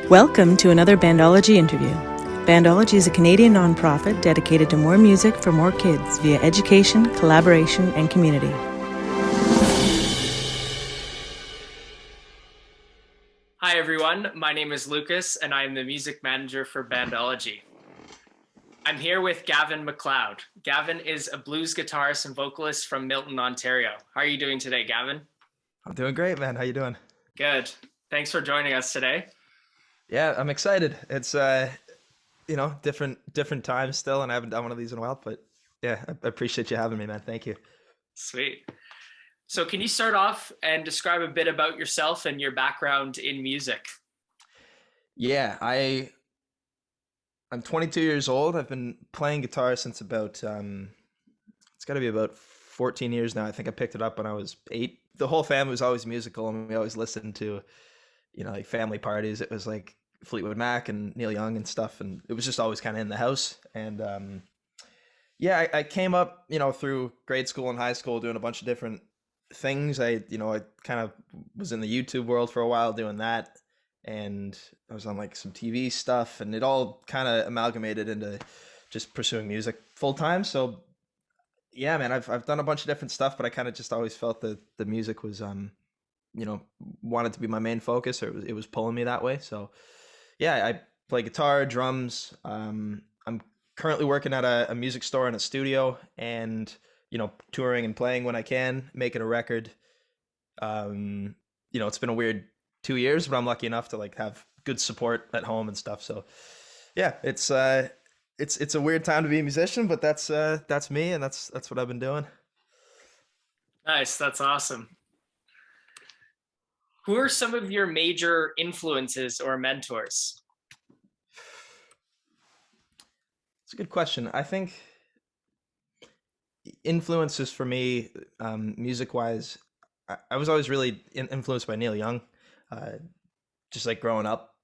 Welcome to another Bandology interview. Bandology is a Canadian nonprofit dedicated to more music for more kids via education, collaboration, and community. Hi everyone, my name is Lucas and I am the music manager for Bandology. I'm here with Gavin McLeod. Gavin is a blues guitarist and vocalist from Milton, Ontario. How are you doing today, Gavin? I'm doing great, man. How you doing? Good. Thanks for joining us today. Yeah, I'm excited. It's different times still, and I haven't done one of these in a while, but yeah, I appreciate you having me, man. Thank you. Sweet. So can you start off and describe a bit about yourself and your background in music? Yeah, I'm 22 years old. I've been playing guitar since about it's got to be about 14 years now. I think I picked it up when I was 8. The whole family was always musical, and we always listened to, like family parties. It was like Fleetwood Mac and Neil Young and stuff, and it was just always kind of in the house. And yeah, I came up, through grade school and high school doing a bunch of different things. I kind of was in the YouTube world for a while doing that, and I was on like some TV stuff, and it all kind of amalgamated into just pursuing music full time. So yeah, man, I've done a bunch of different stuff, but I kind of just always felt that the music was wanted to be my main focus, or it was pulling me that way. So yeah, I play guitar, drums. I'm currently working at a music store and a studio, and touring and playing when I can, making a record. It's been a weird 2 years, but I'm lucky enough to like have good support at home and stuff. So yeah, it's a weird time to be a musician, but that's me, and that's what I've been doing. Nice, that's awesome. Who are some of your major influences or mentors? It's a good question. I think influences for me, music wise, I was always really influenced by Neil Young, uh, just like growing up,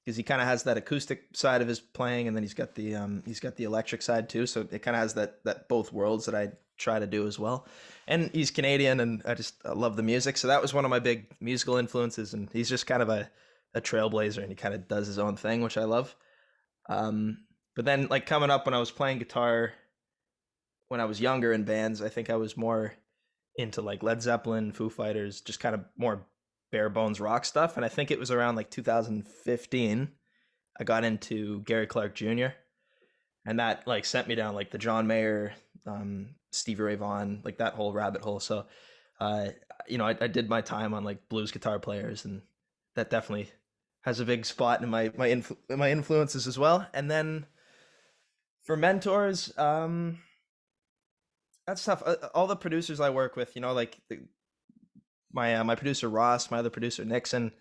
because he kind of has that acoustic side of his playing, and then he's got the electric side too. So it kind of has that both worlds that I try to do as well. And he's Canadian, and I love the music. So that was one of my big musical influences, and he's just kind of a trailblazer, and he kind of does his own thing, which I love. Um, but then like coming up when I was playing guitar when I was younger in bands, I think I was more into like Led Zeppelin, Foo Fighters, just kind of more bare bones rock stuff. And I think it was around like 2015 I got into Gary Clark Jr., and that like sent me down like the John Mayer, Stevie Ray Vaughan, like that whole rabbit hole. So uh I did my time on like blues guitar players, and that definitely has a big spot in my influences as well. And then for mentors, that's tough. All the producers I work with, like my producer Ross, my other producer Nixon.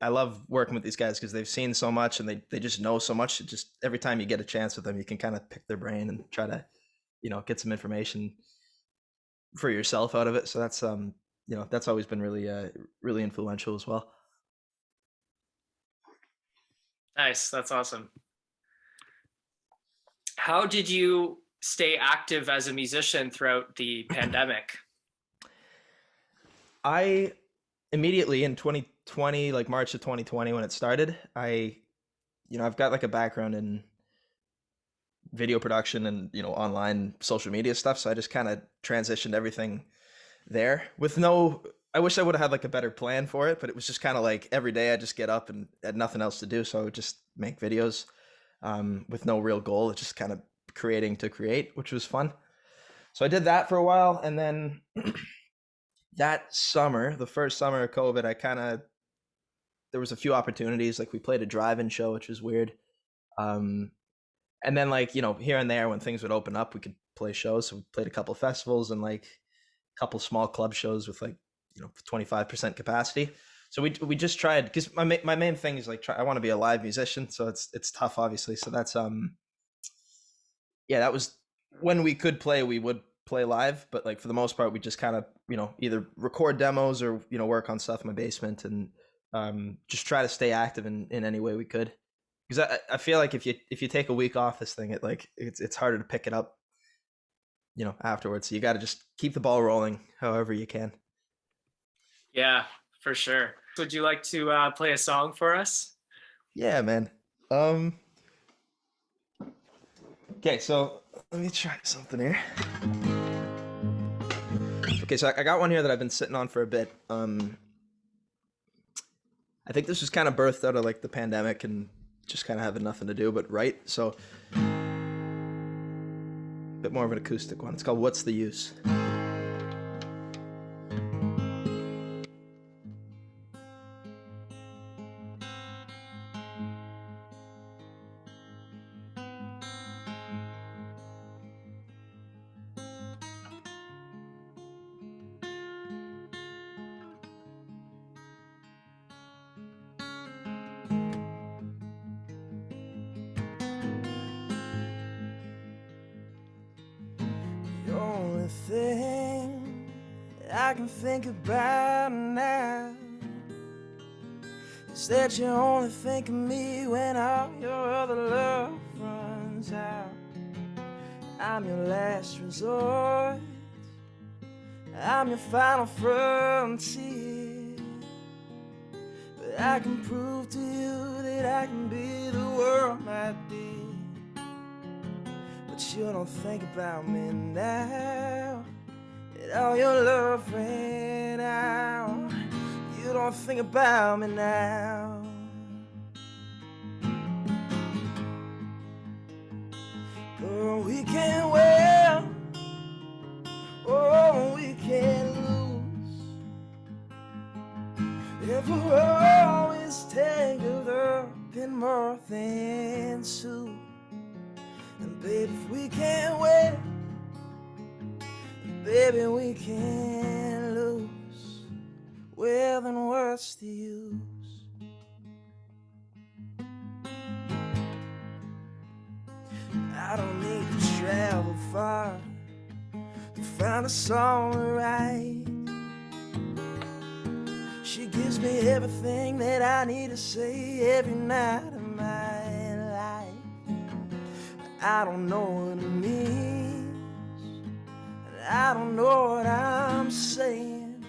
I love working with these guys because they've seen so much, and they just know so much. It just every time you get a chance with them, you can kind of pick their brain and try to get some information for yourself out of it. So that's always been really influential as well. Nice, that's awesome. How did you stay active as a musician throughout the pandemic? I immediately in 2020, like March of 2020 when it started, I've got like a background in video production and online social media stuff, so I just kind of transitioned everything there with no. I wish I would have had like a better plan for it, but it was just kind of like every day I just get up and had nothing else to do, so I would just make videos, with no real goal. It's just kind of creating to create, which was fun. So I did that for a while, and then that summer, the first summer of COVID, there was a few opportunities. Like we played a drive-in show, which was weird. Um, and then like, here and there when things would open up, we could play shows. So we played a couple of festivals and like a couple small club shows with like, 25% capacity. So we just tried, because my main thing is like I want to be a live musician, so it's tough obviously. So that's yeah, that was when we could play, we would play live, but like for the most part we just kind of either record demos or work on stuff in my basement, and just try to stay active in any way we could, because I feel like if you take a week off this thing, it's harder to pick it up afterwards. So you got to just keep the ball rolling however you can. Yeah, for sure. Would you like to play a song for us? Yeah, man. Um, okay, so let me try something here. Okay, so I got one here that I've been sitting on for a bit. I think this was kind of birthed out of like the pandemic and just kind of having nothing to do but write. So, a bit more of an acoustic one. It's called "What's the Use." The only thing I can think about now is that you only think of me when all your other love runs out. I'm your last resort, I'm your final frontier, but I can prove to you that I can be the world, my dear. But you don't think about me now, that all your love ran out. You don't think about me now. Oh, we can't win, oh, we can't lose, if we're always tangled up in more than two. And baby, if we can't win, baby, we can't lose, well then what's the use? I don't need to travel far to find a song to write. She gives me everything that I need to say every night of my life. I don't know what it means, and I don't know what I'm saying,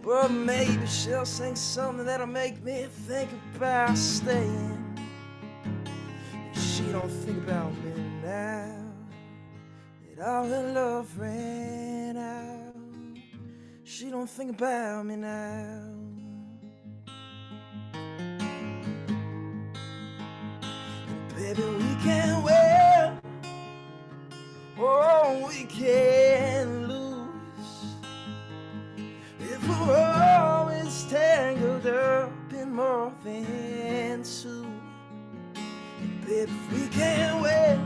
but maybe she'll sing something that'll make me think about staying. She don't think about me now, that all her love ran out. She don't think about me now. Baby, we can't win, oh, we can't lose, if we're always tangled up in more than two. Baby, if we can't win,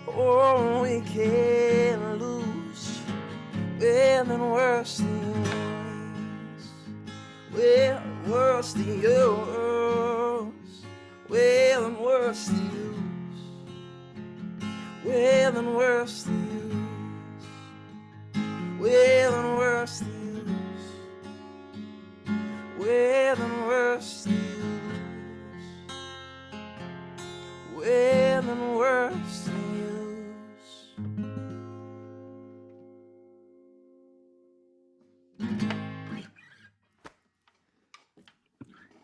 oh, we can't lose, well, then what's the use? Well, what's the use? Well, and what's the use? Well, and what's the use? Well, and what's the use? Well, and what's the use? Well, and what's the use?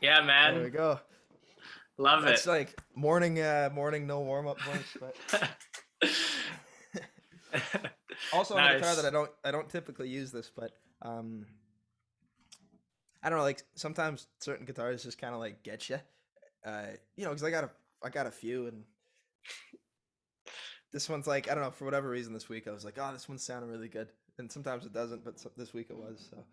Yeah, There we man. go. Love That's it. like morning, no warm up voice. But also on a guitar Nice. that I don't typically use this, but I don't know. Like sometimes certain guitars just kind of like get you, because I got a few, and this one's like I don't know, for whatever reason this week I was like, oh, this one's sounding really good, and sometimes it doesn't, but this week it was. So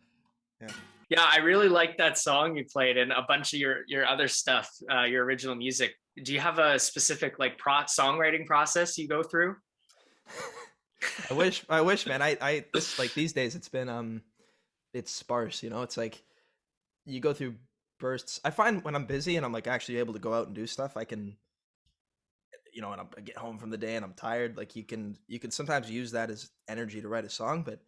yeah. Yeah, I really like that song you played and a bunch of your other stuff, your original music. Do you have a specific like songwriting process you go through? I wish, man. I this like these days it's sparse. It's like you go through bursts. I find when I'm busy and I'm like actually able to go out and do stuff, I can, and I get home from the day and I'm tired. Like you can sometimes use that as energy to write a song, but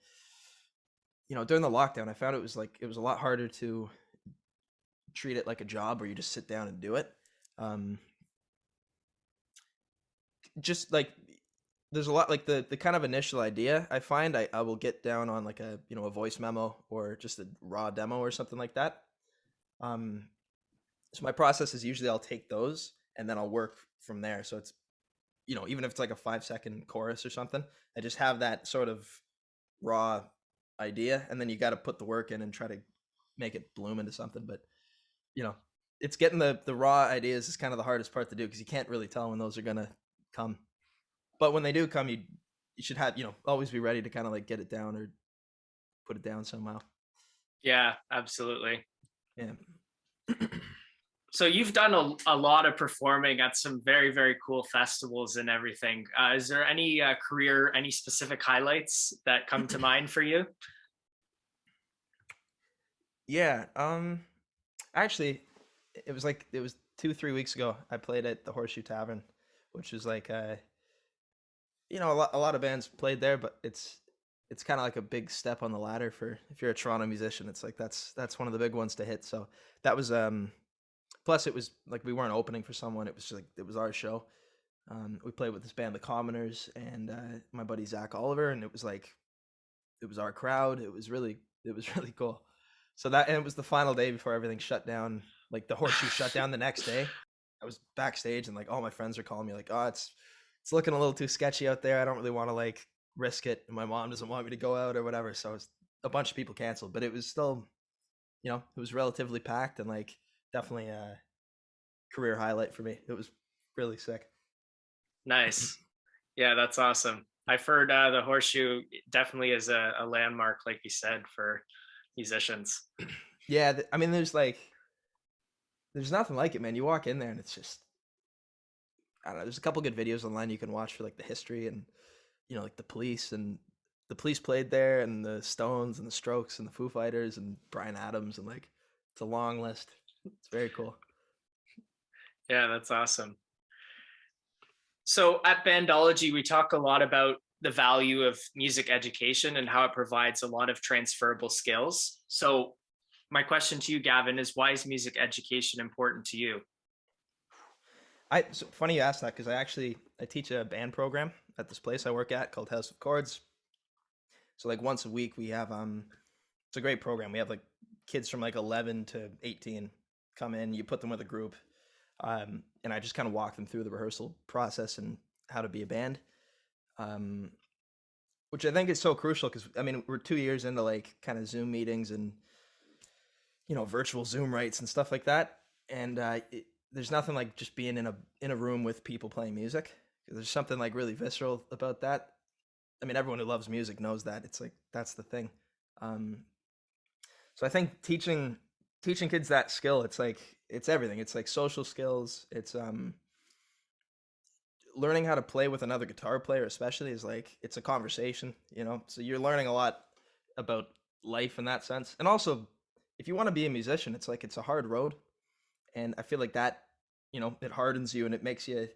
during the lockdown, I found it was a lot harder to treat it like a job where you just sit down and do it. Um, just like there's a lot like the kind of initial idea I find I will get down on like a voice memo or just a raw demo or something like that. Um, So my process is usually I'll take those and then I'll work from there. So it's, you know, even if it's like a 5-second chorus or something, I just have that sort of raw idea, and then you got to put the work in and try to make it bloom into something. But you know, it's getting the raw ideas is kind of the hardest part to do, because you can't really tell when those are gonna come. But when they do come, you should have, you know, always be ready to kind of like get it down or put it down somehow. Yeah, absolutely. Yeah. So you've done a lot of performing at some very, very cool festivals and everything. Is there any any specific highlights that come to mind for you? Yeah. Actually, it was 2-3 weeks ago. I played at the Horseshoe Tavern, which is like you know, a lot of bands played there, but it's kind of like a big step on the ladder for if you're a Toronto musician. It's like that's one of the big ones to hit. So that was plus it was like we weren't opening for someone. It was just like it was our show. We played with this band, The Commoners, and my buddy Zach Oliver, and it was like it was our crowd. It was really cool. So that, and it was the final day before everything shut down. Like the Horseshoe shut down the next day. I was backstage, and like all my friends are calling me like, "Oh, it's looking a little too sketchy out there. I don't really want to like risk it, and my mom doesn't want me to go out or whatever." So a bunch of people canceled, but it was still, you know, it was relatively packed, and like definitely a career highlight for me. It was really sick. Nice. Yeah, that's awesome. I've heard the Horseshoe definitely is a landmark, like you said, for musicians. Yeah, I mean, there's nothing like it, man. You walk in there and it's just, I don't know. There's a couple good videos online you can watch for like the history, and you know, like the Police played there, and the Stones and the Strokes and the Foo Fighters and Bryan Adams, and like it's a long list. It's very cool. Yeah, that's awesome. So at Bandology, we talk a lot about the value of music education and how it provides a lot of transferable skills. So my question to you, Gavin, is why is music education important to you? So funny you asked that, because I teach a band program at this place I work at called House of Chords. So like once a week we have it's a great program. We have like kids from like 11 to 18 come in. You put them with a group, and I just kind of walk them through the rehearsal process and how to be a band, which I think is so crucial, because I mean we're 2 years into like kind of Zoom meetings and, you know, virtual Zoom rights and stuff like that, and there's nothing like just being in a room with people playing music. There's something like really visceral about that. I mean, everyone who loves music knows that. It's like that's the thing. So I think teaching kids that skill, it's like it's everything. It's like social skills. It's learning how to play with another guitar player, especially, is like it's a conversation, you know. So you're learning a lot about life in that sense. And also, if you want to be a musician, it's like it's a hard road, and I feel like that, you know, it hardens you and it makes you,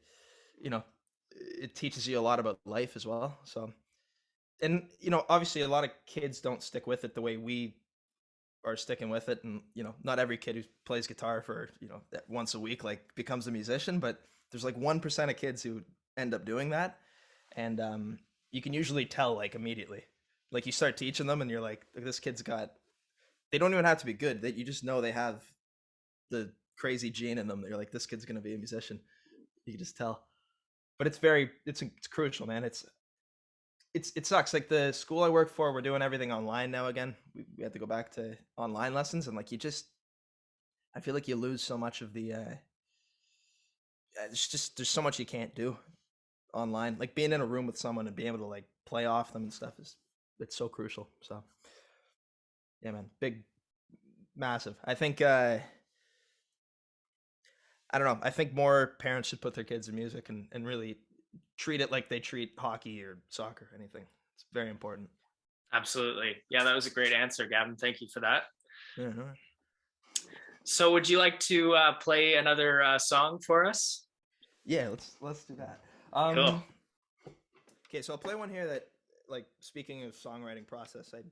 you know, it teaches you a lot about life as well. So, and you know, obviously a lot of kids don't stick with it the way we are sticking with it, and you know, not every kid who plays guitar for, you know, once a week like becomes a musician, but there's like 1% of kids who end up doing that, and you can usually tell like immediately. Like you start teaching them and you're like, this kid's got, they don't even have to be good, that you just know they have the crazy gene in them. You're like, this kid's gonna be a musician. You can just tell. But it's crucial, man. It sucks. Like the school I work for, we're doing everything online now again. We had to go back to online lessons, and like I feel like you lose so much of the there's so much you can't do online. Like being in a room with someone and being able to like play off them and stuff it's so crucial. So yeah, man, big, massive. I think I don't know. I think more parents should put their kids in music, and really treat it like they treat hockey or soccer or anything. It's very important. Absolutely. Yeah, that was a great answer, Gavin. Thank you for that. Yeah, no. So would you like to play another song for us? Yeah, let's do that. Cool. Okay, so I'll play one here that, like, speaking of songwriting process, I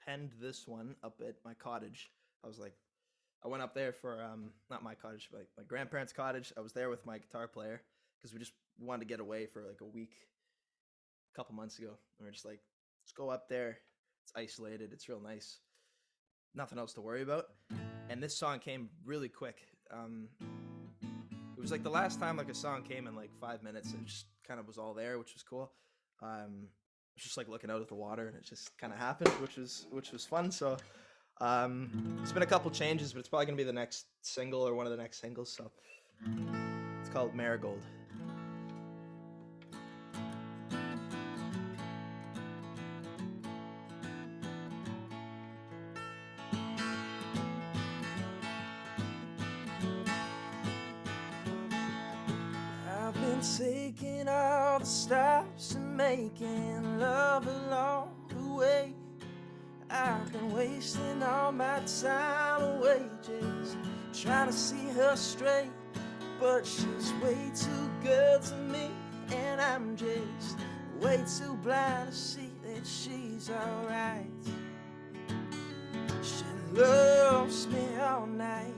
penned this one up at my cottage. I went up there for not my cottage, but my grandparents' cottage. I was there with my guitar player because we wanted to get away for like a week a couple months ago. And we're just like, let's go up there. It's isolated. It's real nice. Nothing else to worry about. And this song came really quick. It was like the last time like a song came in like 5 minutes. It just kind of was all there, which was cool. It's just like looking out at the water, and it just kind of happened, which was fun. So it's been a couple changes, but it's probably gonna be the next single or one of the next singles. So it's called Marigold. I've been taking all the stops and making love along the way. I've been wasting all my time away just trying to see her straight, but she's way too good to me, and I'm just way too blind to see that she's alright. She loves me all night.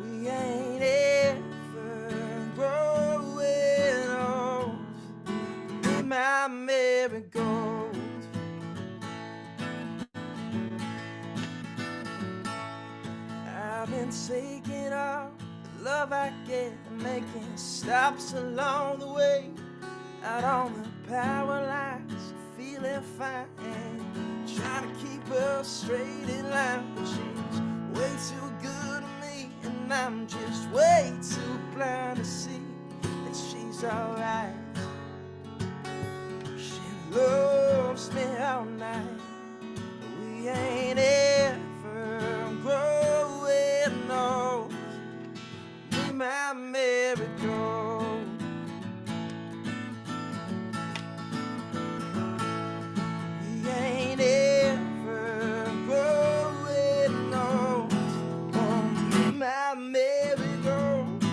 We ain't ever growing old. Be my marigold. I've been taking all the love I get and making stops along the way. Out on the power lines, feeling fine, trying to keep her straight in line, but she's way too good to me, and I'm just way too blind to see that she's alright. She loves me all night. We ain't ever growing old. Be my marigold. We ain't ever growing old. Oh, be my marigold.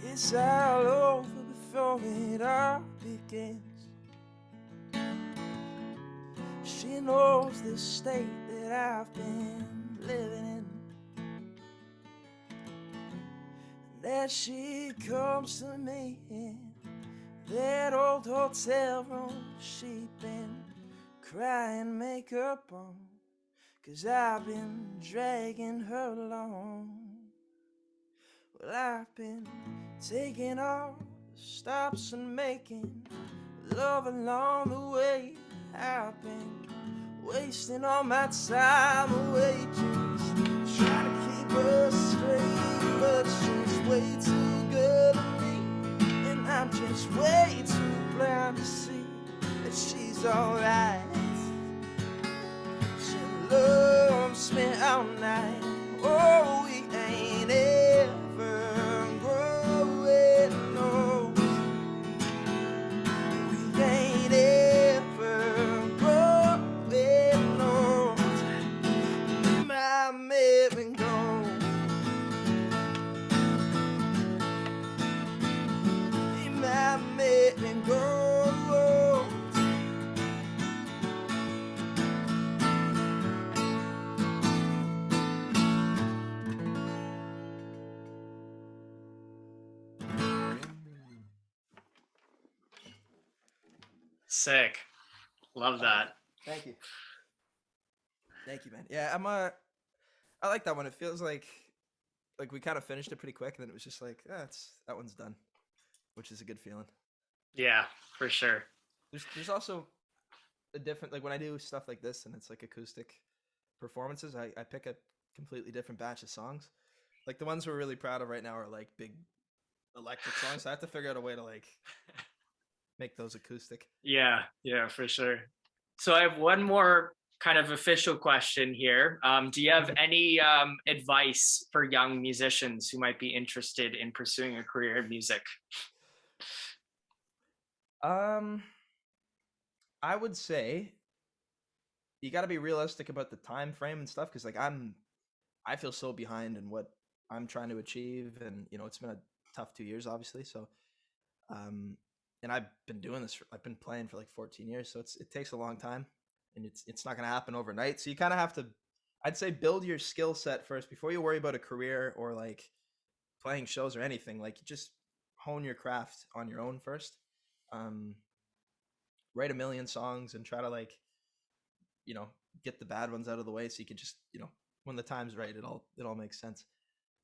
It's all over before it all begins. She knows the state that I've been living in, and as she comes to me in that old hotel room, she been crying makeup on, 'cause I've been dragging her along. Well, I've been taking all the stops and making love along the way. I've been wasting all my time away just trying to keep her straight, but she's way too good to me, and I'm just way too blind to see that she's alright. She loves me all night. Oh, we ain't ever growing old. We ain't ever growing old. My marigold. My marigold. Sick. Love that. Thank you. Thank you, man. Yeah, I like that one. It feels like we kind of finished it pretty quick, and then it was just like, that one's done, which is a good feeling. Yeah, for sure. There's also a different, like when I do stuff like this and it's like acoustic performances, I pick a completely different batch of songs. Like the ones we're really proud of right now are like big electric songs. So I have to figure out a way to like make those acoustic. Yeah, for sure. So I have one more kind of official question here. Do you have any advice for young musicians who might be interested in pursuing a career in music? I would say you got to be realistic about the time frame and stuff, because like I feel so behind in what I'm trying to achieve, and it's been a tough 2 years, obviously. So, and I've been doing this. I've been playing for like 14 years, so it takes a long time, and it's not going to happen overnight. So you kind of have to, I'd say, build your skill set first before you worry about a career or like playing shows or anything. Like, just hone your craft on your own first. Write a million songs and try to like get the bad ones out of the way so you can just, when the time's right, it all makes sense.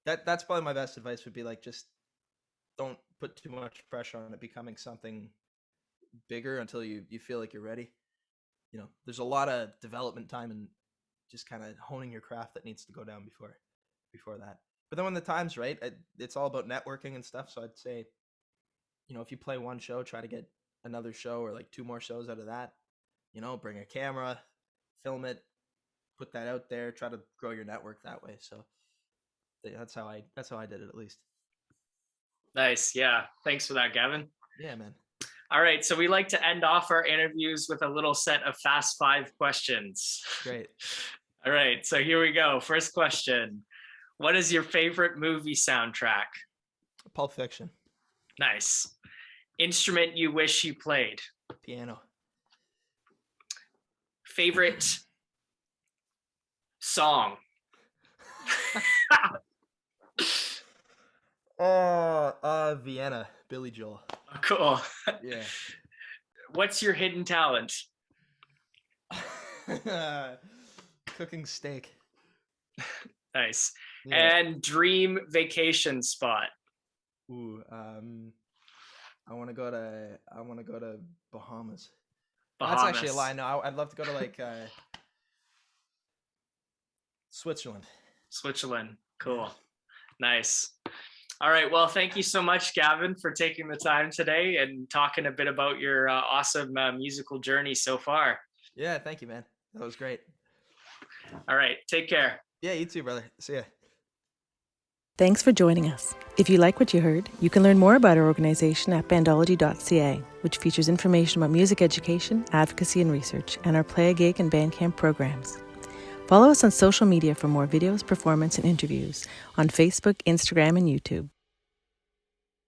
That's probably my best advice would be like, just don't put too much pressure on it becoming something bigger until you feel like you're ready. There's a lot of development time and just kind of honing your craft that needs to go down before that. But then when the time's right, it's all about networking and stuff. So I'd say, if you play one show, try to get another show or like 2 more shows out of that. Bring a camera, film it, put that out there, try to grow your network that way. So that's how I did it, at least. Nice. Yeah. Thanks for that, Gavin. Yeah, man. All right. So we like to end off our interviews with a little set of fast 5 questions. Great. All right. So here we go. First question. What is your favorite movie soundtrack? Pulp Fiction. Nice. Instrument you wish you played? Piano. Favorite song? Vienna, Billy Joel. Oh, cool. Yeah. What's your hidden talent? Cooking steak. Nice. Yeah. And dream vacation spot? Ooh, I want to go to Bahamas. Bahamas. That's actually a lie. No, I'd love to go to like Switzerland. Switzerland. Cool. Nice. All right. Well, thank you so much, Gavin, for taking the time today and talking a bit about your awesome musical journey so far. Yeah, thank you, man. That was great. All right. Take care. Yeah, you too, brother. See ya. Thanks for joining us. If you like what you heard, you can learn more about our organization at bandology.ca, which features information about music education, advocacy and research, and our Play a Gig and Bandcamp programs. Follow us on social media for more videos, performance, and interviews on Facebook, Instagram, and YouTube.